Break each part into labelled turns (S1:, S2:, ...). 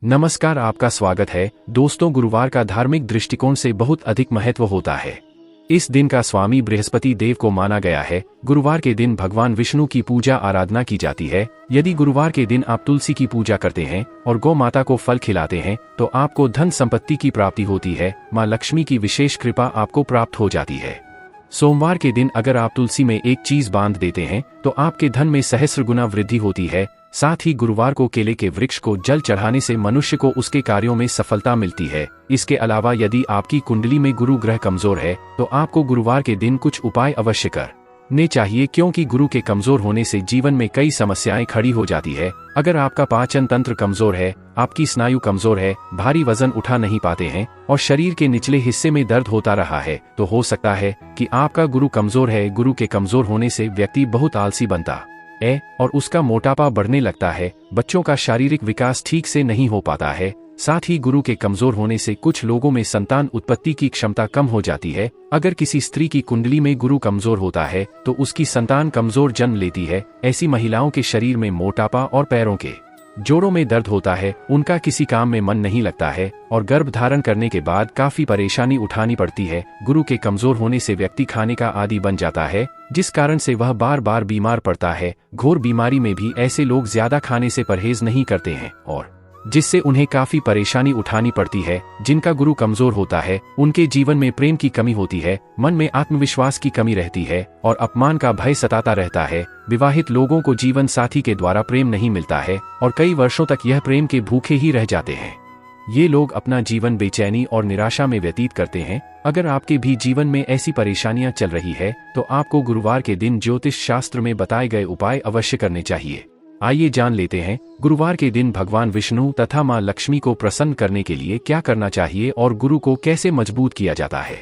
S1: नमस्कार, आपका स्वागत है। दोस्तों, गुरुवार का धार्मिक दृष्टिकोण से बहुत अधिक महत्व होता है। इस दिन का स्वामी बृहस्पति देव को माना गया है। गुरुवार के दिन भगवान विष्णु की पूजा आराधना की जाती है। यदि गुरुवार के दिन आप तुलसी की पूजा करते हैं और गौ माता को फल खिलाते हैं तो आपको धन संपत्ति की प्राप्ति होती है। माँ लक्ष्मी की विशेष कृपा आपको प्राप्त हो जाती है। सोमवार के दिन अगर आप तुलसी में एक चीज बांध देते हैं तो आपके धन में सहस्र गुना वृद्धि होती है। साथ ही गुरुवार को केले के वृक्ष को जल चढ़ाने से मनुष्य को उसके कार्यों में सफलता मिलती है। इसके अलावा यदि आपकी कुंडली में गुरु ग्रह कमजोर है तो आपको गुरुवार के दिन कुछ उपाय अवश्य करने चाहिए, क्योंकि गुरु के कमजोर होने से जीवन में कई समस्याएं खड़ी हो जाती है। अगर आपका पाचन तंत्र कमजोर है, आपकी स्नायु कमजोर है, भारी वजन उठा नहीं पाते हैं और शरीर के निचले हिस्से में दर्द होता रहा है तो हो सकता है कि आपका गुरु कमजोर है। गुरु के कमजोर होने से व्यक्ति बहुत आलसी बनता है और उसका मोटापा बढ़ने लगता है। बच्चों का शारीरिक विकास ठीक से नहीं हो पाता है। साथ ही गुरु के कमजोर होने से कुछ लोगों में संतान उत्पत्ति की क्षमता कम हो जाती है। अगर किसी स्त्री की कुंडली में गुरु कमजोर होता है तो उसकी संतान कमजोर जन्म लेती है। ऐसी महिलाओं के शरीर में मोटापा और पैरों के जोड़ों में दर्द होता है, उनका किसी काम में मन नहीं लगता है और गर्भ धारण करने के बाद काफी परेशानी उठानी पड़ती है। गुरु के कमजोर होने से व्यक्ति खाने का आदी बन जाता है, जिस कारण से वह बार बार बीमार पड़ता है। घोर बीमारी में भी ऐसे लोग ज्यादा खाने से परहेज नहीं करते हैं और जिससे उन्हें काफी परेशानी उठानी पड़ती है। जिनका गुरु कमजोर होता है उनके जीवन में प्रेम की कमी होती है, मन में आत्मविश्वास की कमी रहती है और अपमान का भय सताता रहता है। विवाहित लोगों को जीवन साथी के द्वारा प्रेम नहीं मिलता है और कई वर्षों तक यह प्रेम के भूखे ही रह जाते हैं। ये लोग अपना जीवन बेचैनी और निराशा में व्यतीत करते हैं। अगर आपके भी जीवन में ऐसी परेशानियां चल रही है तो आपको गुरुवार के दिन ज्योतिष शास्त्र में बताए गए उपाय अवश्य करने चाहिए। आइए जान लेते हैं गुरुवार के दिन भगवान विष्णु तथा माँ लक्ष्मी को प्रसन्न करने के लिए क्या करना चाहिए और गुरु को कैसे मजबूत किया जाता है।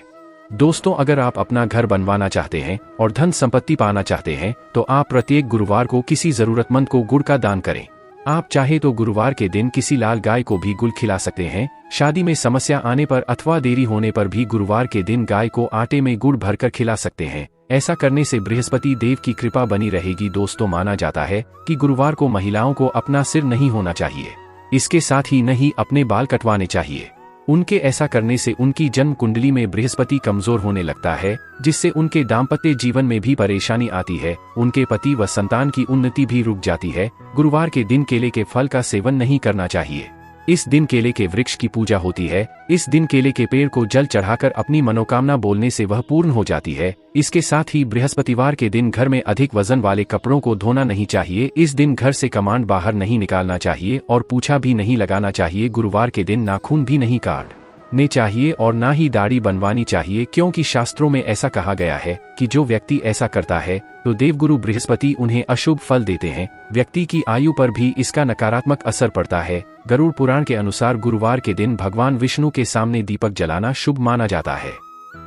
S1: दोस्तों, अगर आप अपना घर बनवाना चाहते हैं और धन संपत्ति पाना चाहते हैं तो आप प्रत्येक गुरुवार को किसी जरूरतमंद को गुड़ का दान करें। आप चाहे तो गुरुवार के दिन किसी लाल गाय को भी गुड़ खिला सकते हैं। शादी में समस्या आने पर अथवा देरी होने पर भी गुरुवार के दिन गाय को आटे में गुड़ भरकर खिला सकते हैं। ऐसा करने से बृहस्पति देव की कृपा बनी रहेगी। दोस्तों, माना जाता है कि गुरुवार को महिलाओं को अपना सिर नहीं होना चाहिए, इसके साथ ही नहीं अपने बाल कटवाने चाहिए। उनके ऐसा करने से उनकी जन्म कुंडली में बृहस्पति कमजोर होने लगता है, जिससे उनके दाम्पत्य जीवन में भी परेशानी आती है। उनके पति व संतान की उन्नति भी रुक जाती है। गुरुवार के दिन केले के फल का सेवन नहीं करना चाहिए। इस दिन केले के वृक्ष की पूजा होती है। इस दिन केले के पेड़ को जल चढ़ाकर अपनी मनोकामना बोलने से वह पूर्ण हो जाती है। इसके साथ ही बृहस्पतिवार के दिन घर में अधिक वजन वाले कपड़ों को धोना नहीं चाहिए। इस दिन घर से कमांड बाहर नहीं निकालना चाहिए और पूछा भी नहीं लगाना चाहिए। गुरुवार के दिन नाखून भी नहीं काटने चाहिए और ना ही दाढ़ी बनवानी चाहिए, क्योंकि शास्त्रों में ऐसा कहा गया है कि जो व्यक्ति ऐसा करता है तो देवगुरु बृहस्पति उन्हें अशुभ फल देते हैं। व्यक्ति की आयु पर भी इसका नकारात्मक असर पड़ता है। गरुड़ पुराण के अनुसार गुरुवार के दिन भगवान विष्णु के सामने दीपक जलाना शुभ माना जाता है,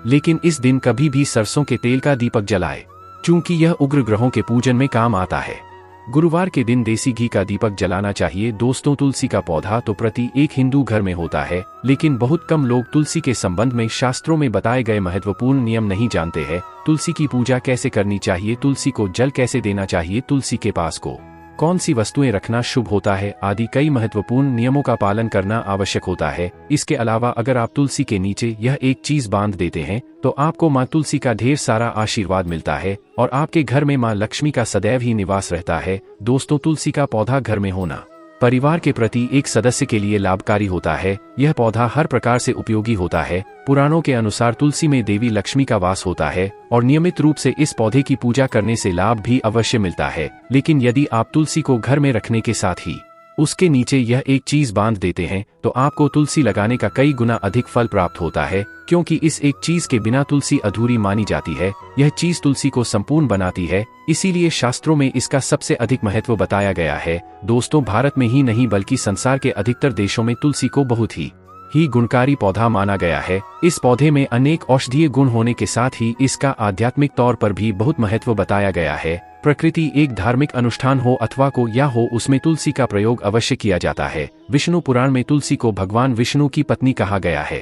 S1: लेकिन इस दिन कभी भी सरसों के तेल का दीपक जलाए, क्योंकि यह उग्र ग्रहों के पूजन में काम आता है। गुरुवार के दिन देसी घी का दीपक जलाना चाहिए। दोस्तों, तुलसी का पौधा तो प्रति एक हिंदू घर में होता है, लेकिन बहुत कम लोग तुलसी के संबंध में शास्त्रों में बताए गए महत्वपूर्ण नियम नहीं जानते हैं। तुलसी की पूजा कैसे करनी चाहिए, तुलसी को जल कैसे देना चाहिए, तुलसी के पास को कौन सी वस्तुएं रखना शुभ होता है आदि कई महत्वपूर्ण नियमों का पालन करना आवश्यक होता है। इसके अलावा अगर आप तुलसी के नीचे यह एक चीज बांध देते हैं तो आपको माँ तुलसी का ढेर सारा आशीर्वाद मिलता है और आपके घर में माँ लक्ष्मी का सदैव ही निवास रहता है। दोस्तों, तुलसी का पौधा घर में होना परिवार के प्रति एक सदस्य के लिए लाभकारी होता है। यह पौधा हर प्रकार से उपयोगी होता है। पुराणों के अनुसार तुलसी में देवी लक्ष्मी का वास होता है और नियमित रूप से इस पौधे की पूजा करने से लाभ भी अवश्य मिलता है। लेकिन यदि आप तुलसी को घर में रखने के साथ ही उसके नीचे यह एक चीज बांध देते हैं तो आपको तुलसी लगाने का कई गुना अधिक फल प्राप्त होता है, क्योंकि इस एक चीज के बिना तुलसी अधूरी मानी जाती है। यह चीज तुलसी को संपूर्ण बनाती है, इसीलिए शास्त्रों में इसका सबसे अधिक महत्व बताया गया है। दोस्तों, भारत में ही नहीं बल्कि संसार के अधिकतर देशों में तुलसी को बहुत ही गुणकारी पौधा माना गया है। इस पौधे में अनेक औषधीय गुण होने के साथ ही इसका आध्यात्मिक तौर पर भी बहुत महत्व बताया गया है। प्रकृति एक धार्मिक अनुष्ठान हो अथवा को या हो, उसमें तुलसी का प्रयोग अवश्य किया जाता है। विष्णु पुराण में तुलसी को भगवान विष्णु की पत्नी कहा गया है।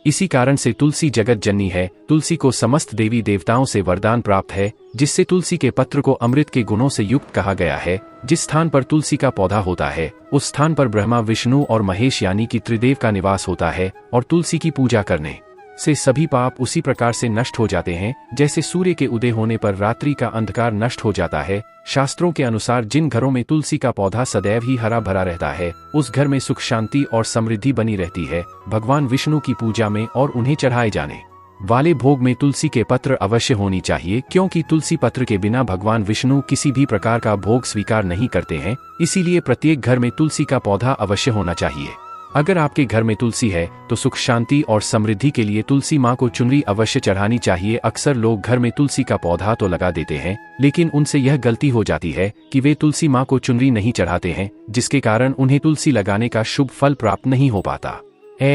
S1: इसी कारण से तुलसी जगत जननी है। तुलसी को समस्त देवी देवताओं से वरदान प्राप्त है, जिससे तुलसी के पत्र को अमृत के गुणों से युक्त कहा गया है। जिस स्थान पर तुलसी का पौधा होता है उस स्थान पर ब्रह्मा, विष्णु और महेश यानी कि त्रिदेव का निवास होता है। और तुलसी की पूजा करने से सभी पाप उसी प्रकार से नष्ट हो जाते हैं जैसे सूर्य के उदय होने पर रात्रि का अंधकार नष्ट हो जाता है। शास्त्रों के अनुसार जिन घरों में तुलसी का पौधा सदैव ही हरा भरा रहता है उस घर में सुख, शांति और समृद्धि बनी रहती है। भगवान विष्णु की पूजा में और उन्हें चढ़ाए जाने वाले भोग में तुलसी के पत्र अवश्य होनी चाहिए, क्योंकि तुलसी पत्र के बिना भगवान विष्णु किसी भी प्रकार का भोग स्वीकार नहीं करते हैं। इसीलिए प्रत्येक घर में तुलसी का पौधा अवश्य होना चाहिए। अगर आपके घर में तुलसी है तो सुख, शांति और समृद्धि के लिए तुलसी माँ को चुनरी अवश्य चढ़ानी चाहिए। अक्सर लोग घर में तुलसी का पौधा तो लगा देते हैं, लेकिन उनसे यह गलती हो जाती है कि वे तुलसी माँ को चुनरी नहीं चढ़ाते हैं, जिसके कारण उन्हें तुलसी लगाने का शुभ फल प्राप्त नहीं हो पाता।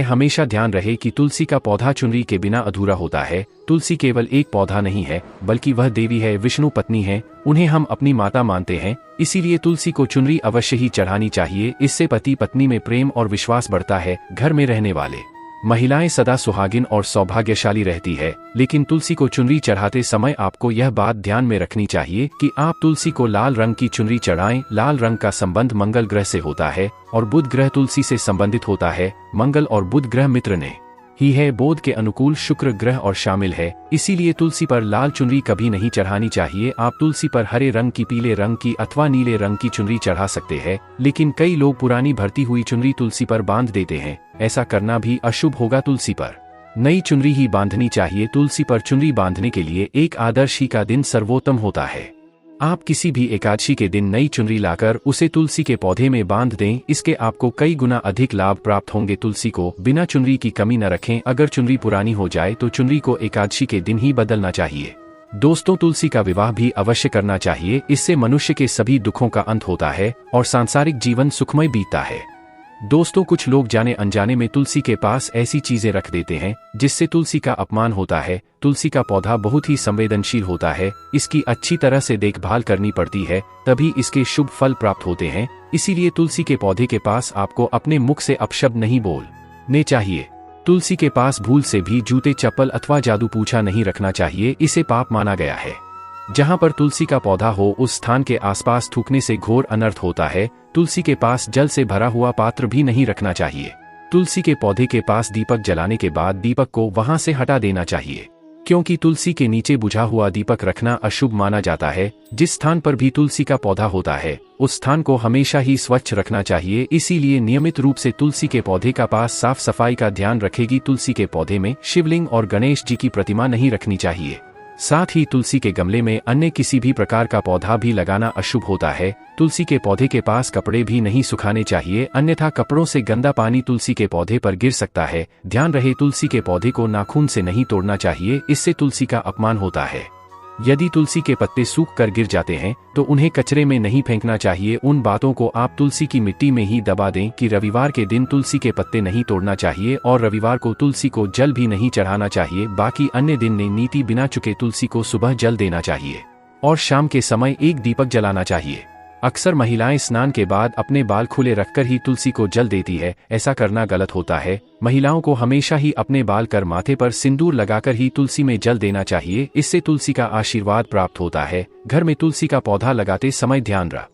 S1: हमेशा ध्यान रहे कि तुलसी का पौधा चुनरी के बिना अधूरा होता है। तुलसी केवल एक पौधा नहीं है, बल्कि वह देवी है, विष्णु पत्नी है, उन्हें हम अपनी माता मानते हैं। इसीलिए तुलसी को चुनरी अवश्य ही चढ़ानी चाहिए। इससे पति पत्नी में प्रेम और विश्वास बढ़ता है। घर में रहने वाले महिलाएं सदा सुहागिन और सौभाग्यशाली रहती है। लेकिन तुलसी को चुनरी चढ़ाते समय आपको यह बात ध्यान में रखनी चाहिए कि आप तुलसी को लाल रंग की चुनरी चढ़ाएं। लाल रंग का संबंध मंगल ग्रह से होता है और बुध ग्रह तुलसी से संबंधित होता है। मंगल और बुध ग्रह मित्र ने ही है। बोध के अनुकूल शुक्र ग्रह और शामिल है। इसीलिए तुलसी पर लाल चुनरी कभी नहीं चढ़ानी चाहिए। आप तुलसी पर हरे रंग की, पीले रंग की अथवा नीले रंग की चुनरी चढ़ा सकते हैं, लेकिन कई लोग पुरानी भरती हुई चुनरी तुलसी पर बांध देते हैं। ऐसा करना भी अशुभ होगा। तुलसी पर नई चुनरी ही बांधनी चाहिए। तुलसी पर चुनरी बांधने के लिए एक आदर्श ही का दिन सर्वोत्तम होता है। आप किसी भी एकादशी के दिन नई चुनरी लाकर उसे तुलसी के पौधे में बांध दें, इसके आपको कई गुना अधिक लाभ प्राप्त होंगे। तुलसी को बिना चुनरी की कमी न रखें। अगर चुनरी पुरानी हो जाए तो चुनरी को एकादशी के दिन ही बदलना चाहिए। दोस्तों, तुलसी का विवाह भी अवश्य करना चाहिए। इससे मनुष्य के सभी दुखों का अंत होता है और सांसारिक जीवन सुखमय बीतता है। दोस्तों, कुछ लोग जाने अनजाने में तुलसी के पास ऐसी चीजें रख देते हैं जिससे तुलसी का अपमान होता है। तुलसी का पौधा बहुत ही संवेदनशील होता है। इसकी अच्छी तरह से देखभाल करनी पड़ती है, तभी इसके शुभ फल प्राप्त होते हैं। इसीलिए तुलसी के पौधे के पास आपको अपने मुख से अपशब्द नहीं बोलने चाहिए। तुलसी के पास भूल से भी जूते, चप्पल अथवा जादू पूछा नहीं रखना चाहिए। इसे पाप माना गया है। जहाँ पर तुलसी का पौधा हो उस स्थान के आसपास थूकने से घोर अनर्थ होता है। तुलसी के पास जल से भरा हुआ पात्र भी नहीं रखना चाहिए। तुलसी के पौधे के पास दीपक जलाने के बाद दीपक को वहां से हटा देना चाहिए, क्योंकि तुलसी के नीचे बुझा हुआ दीपक रखना अशुभ माना जाता है। जिस स्थान पर भी तुलसी का पौधा होता है उस स्थान को हमेशा ही स्वच्छ रखना चाहिए। इसीलिए नियमित रूप से तुलसी के पौधे का पास साफ सफाई का ध्यान रखेगी। तुलसी के पौधे में शिवलिंग और गणेश जी की प्रतिमा नहीं रखनी चाहिए। साथ ही तुलसी के गमले में अन्य किसी भी प्रकार का पौधा भी लगाना अशुभ होता है। तुलसी के पौधे के पास कपड़े भी नहीं सुखाने चाहिए, अन्यथा कपड़ों से गंदा पानी तुलसी के पौधे पर गिर सकता है। ध्यान रहे, तुलसी के पौधे को नाखून से नहीं तोड़ना चाहिए, इससे तुलसी का अपमान होता है। यदि तुलसी के पत्ते सूख कर गिर जाते हैं तो उन्हें कचरे में नहीं फेंकना चाहिए। उन बातों को आप तुलसी की मिट्टी में ही दबा दें कि रविवार के दिन तुलसी के पत्ते नहीं तोड़ना चाहिए और रविवार को तुलसी को जल भी नहीं चढ़ाना चाहिए। बाकी अन्य दिन ने नीति बिना चुके तुलसी को सुबह जल देना चाहिए और शाम के समय एक दीपक जलाना चाहिए। अक्सर महिलाएं स्नान के बाद अपने बाल खुले रखकर ही तुलसी को जल देती है। ऐसा करना गलत होता है। महिलाओं को हमेशा ही अपने बाल कर माथे पर सिंदूर लगाकर ही तुलसी में जल देना चाहिए। इससे तुलसी का आशीर्वाद प्राप्त होता है। घर में तुलसी का पौधा लगाते समय ध्यान रहे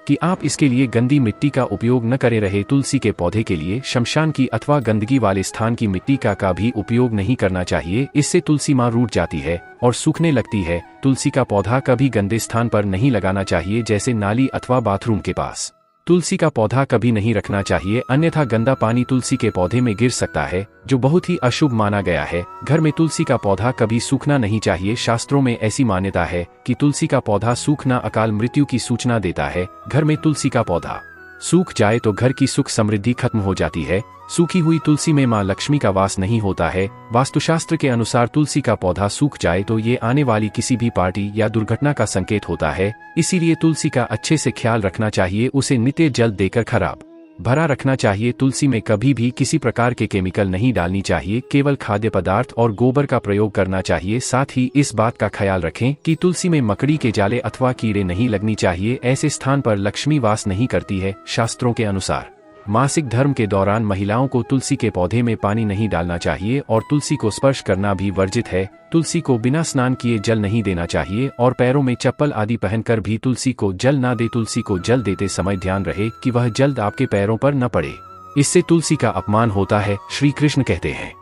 S1: कि आप इसके लिए गंदी मिट्टी का उपयोग न करे रहे। तुलसी के पौधे के लिए शमशान की अथवा गंदगी वाले स्थान की मिट्टी का भी उपयोग नहीं करना चाहिए। इससे तुलसी माँ रूठ जाती है और सूखने लगती है। तुलसी का पौधा कभी गंदे स्थान पर नहीं लगाना चाहिए, जैसे नाली अथवा बाथरूम के पास। तुलसी का पौधा कभी नहीं रखना चाहिए, अन्यथा गंदा पानी तुलसी के पौधे में गिर सकता है, जो बहुत ही अशुभ माना गया है। घर में तुलसी का पौधा कभी सूखना नहीं चाहिए। शास्त्रों में ऐसी मान्यता है कि तुलसी का पौधा सूखना अकाल मृत्यु की सूचना देता है। घर में तुलसी का पौधा सूख जाए तो घर की सुख समृद्धि खत्म हो जाती है। सूखी हुई तुलसी में मां लक्ष्मी का वास नहीं होता है। वास्तुशास्त्र के अनुसार तुलसी का पौधा सूख जाए तो ये आने वाली किसी भी पार्टी या दुर्घटना का संकेत होता है। इसीलिए तुलसी का अच्छे से ख्याल रखना चाहिए। उसे नित्य जल देकर खराब भरा रखना चाहिए। तुलसी में कभी भी किसी प्रकार के केमिकल नहीं डालनी चाहिए, केवल खाद्य पदार्थ और गोबर का प्रयोग करना चाहिए। साथ ही इस बात का ख्याल रखें कि तुलसी में मकड़ी के जाले अथवा कीड़े नहीं लगनी चाहिए। ऐसे स्थान पर लक्ष्मी वास नहीं करती है। शास्त्रों के अनुसार मासिक धर्म के दौरान महिलाओं को तुलसी के पौधे में पानी नहीं डालना चाहिए और तुलसी को स्पर्श करना भी वर्जित है। तुलसी को बिना स्नान किए जल नहीं देना चाहिए और पैरों में चप्पल आदि पहनकर भी तुलसी को जल ना दे। तुलसी को जल देते समय ध्यान रहे कि वह जल आपके पैरों पर न पड़े, इससे तुलसी का अपमान होता है। श्री कृष्ण कहते हैं,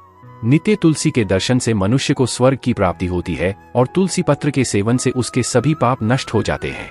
S1: नित्य तुलसी के दर्शन से मनुष्य को स्वर्ग की प्राप्ति होती है और तुलसी पत्र के सेवन से उसके सभी पाप नष्ट हो जाते हैं।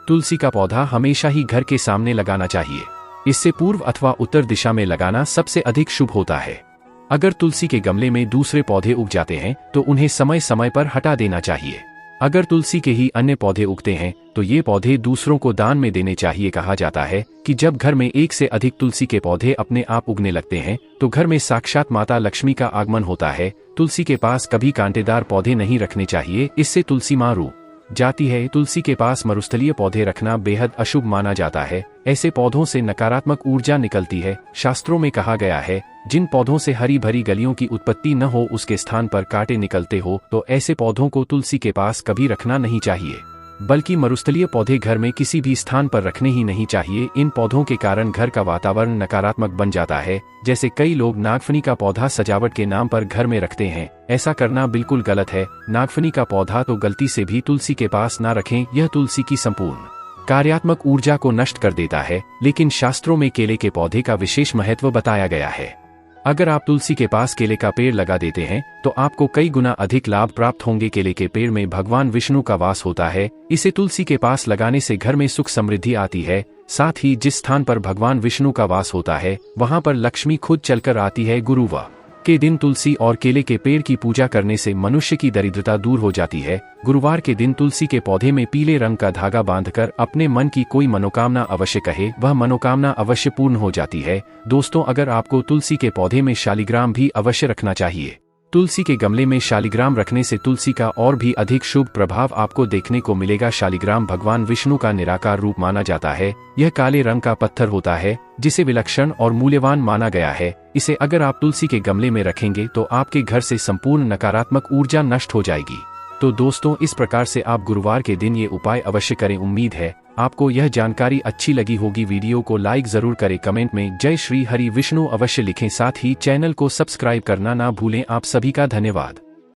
S1: तुलसी का पौधा हमेशा ही घर के सामने लगाना चाहिए। इससे पूर्व अथवा उत्तर दिशा में लगाना सबसे अधिक शुभ होता है। अगर तुलसी के गमले में दूसरे पौधे उग जाते हैं तो उन्हें समय समय पर हटा देना चाहिए। अगर तुलसी के ही अन्य पौधे उगते हैं तो ये पौधे दूसरों को दान में देने चाहिए। कहा जाता है कि जब घर में एक से अधिक तुलसी के पौधे अपने आप उगने लगते हैं तो घर में साक्षात माता लक्ष्मी का आगमन होता है। तुलसी के पास कभी कांटेदार पौधे नहीं रखने चाहिए, इससे तुलसी मारू जाती है। तुलसी के पास मरुस्थलीय पौधे रखना बेहद अशुभ माना जाता है। ऐसे पौधों से नकारात्मक ऊर्जा निकलती है। शास्त्रों में कहा गया है, जिन पौधों से हरी भरी गलियों की उत्पत्ति न हो उसके स्थान पर कांटे निकलते हो तो ऐसे पौधों को तुलसी के पास कभी रखना नहीं चाहिए, बल्कि मरुस्थलीय पौधे घर में किसी भी स्थान पर रखने ही नहीं चाहिए। इन पौधों के कारण घर का वातावरण नकारात्मक बन जाता है। जैसे कई लोग नागफनी का पौधा सजावट के नाम पर घर में रखते हैं, ऐसा करना बिल्कुल गलत है। नागफनी का पौधा तो गलती से भी तुलसी के पास ना रखें, यह तुलसी की संपूर्ण कार्यात्मक ऊर्जा को नष्ट कर देता है। लेकिन शास्त्रों में केले के पौधे का विशेष महत्व बताया गया है। अगर आप तुलसी के पास केले का पेड़ लगा देते हैं तो आपको कई गुना अधिक लाभ प्राप्त होंगे। केले के पेड़ में भगवान विष्णु का वास होता है। इसे तुलसी के पास लगाने से घर में सुख समृद्धि आती है। साथ ही जिस स्थान पर भगवान विष्णु का वास होता है वहां पर लक्ष्मी खुद चलकर आती है। गुरुवार के दिन तुलसी और केले के पेड़ की पूजा करने से मनुष्य की दरिद्रता दूर हो जाती है। गुरुवार के दिन तुलसी के पौधे में पीले रंग का धागा बांधकर अपने मन की कोई मनोकामना अवश्य कहे, वह मनोकामना अवश्य पूर्ण हो जाती है। दोस्तों, अगर आपको तुलसी के पौधे में शालिग्राम भी अवश्य रखना चाहिए। तुलसी के गमले में शालिग्राम रखने से तुलसी का और भी अधिक शुभ प्रभाव आपको देखने को मिलेगा। शालिग्राम भगवान विष्णु का निराकार रूप माना जाता है। यह काले रंग का पत्थर होता है जिसे विलक्षण और मूल्यवान माना गया है। इसे अगर आप तुलसी के गमले में रखेंगे तो आपके घर से संपूर्ण नकारात्मक ऊर्जा नष्ट हो जाएगी। तो दोस्तों, इस प्रकार से आप गुरुवार के दिन ये उपाय अवश्य करें। उम्मीद है आपको यह जानकारी अच्छी लगी होगी। वीडियो को लाइक जरूर करें, कमेंट में जय श्री हरि विष्णु अवश्य लिखें, साथ ही चैनल को सब्सक्राइब करना ना भूलें। आप सभी का धन्यवाद।